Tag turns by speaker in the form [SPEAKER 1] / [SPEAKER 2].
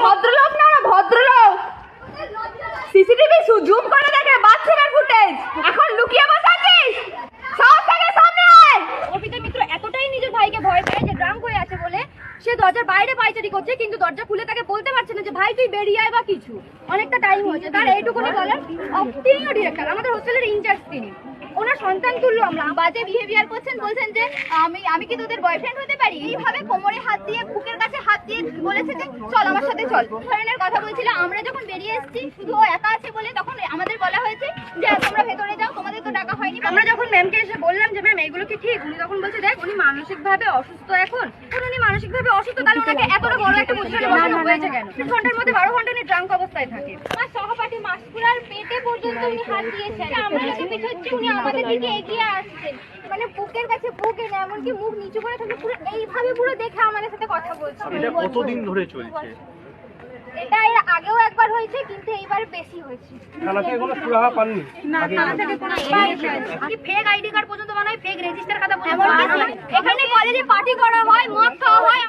[SPEAKER 1] ভদ্রলোক না, ভদ্রলোক সিসিটিভি জুম করে দেখে বাথরুমের ফুটেজ, এখন লুকিয়ে বসে আছিস? সব থেকে সামনে আয়।
[SPEAKER 2] অর্পিতা মিত্র এতটাই নিজের ভাইকে ভয় পায় যে ড্রাঙ্ক হয়ে আছে বলে সে দরজার বাইরে পায়চারি করছে, কিন্তু দরজা খুলে তাকে বলতে পারছে না যে ভাই তুই বেরিয়ে আয় বা কিছু। অনেকটা টাইম হয়েছে, তার এইটুকুনি বলার। তিনিও ডিরেক্টর, আমাদের হোস্টেলের ইনচার্জ তিনি, ওনার সন্তান তুললো। আমরা বাজে বিহেভিয়ার করছেন, বলছেন যে আমি কি তোদের বয়ফ্রেন্ড হতে পারি? এইভাবে কোমরে হাত দিয়ে বুকের কাছে হাত দিয়ে বলেছে যে চল আমার সাথে চল, ধরনের কথা বলছিল। আমরা যখন বেরিয়ে এসেছি শুধু ও একা আছে বলে তখন আমাদের বলা হয়েছে যে তোমরা ভেতরে যাও, তোমাদের তো ডাকা হয়নি। আমরা যখন ম্যামকে এসে বললাম যে ম্যাম এগুলো কি ঠিক, উনি তখন বলছে দেখ উনি মানসিকভাবে অসুস্থ, এখন উনি মানসিকভাবে অসুস্থ, তাহলে ওনাকে এতটা বড় একটা পজিশনে বসানো হয়েছে কেন? 3 ঘন্টার মধ্যে 12 ঘন্টা উনি ড্রাঙ্ক অবস্থায় থাকে। আমার সহপাঠী মাসকুলার পেটে পর্যন্ত উনি হাত দিয়েছেন, আমরা যখন পিছাচ্ছি উনি আমাদের দিকে এগিয়ে আসছেন, মানে বুকের কাছে বুক এনে এমনকি মুখ নিচু করে থাকে পুরো এইভাবে, পুরো দেখে আমাদের সাথে কথা বলছে।
[SPEAKER 3] এটা কতদিন ধরে চলছে?
[SPEAKER 2] এটা এর আগেও একবার হয়েছে, কিন্তু এইবার বেশি হয়েছে।
[SPEAKER 3] থানা থেকে কোনো সুরাহা পাননি?
[SPEAKER 2] না, থানা থেকে কোনো কি ফেক আইডি কার্ড পর্যন্ত বানায়, ফেক রেজিস্টার খাতা পর্যন্ত বানায়। এখানে কলেজে পার্টি করা হয়, মদ খাওয়া হয়।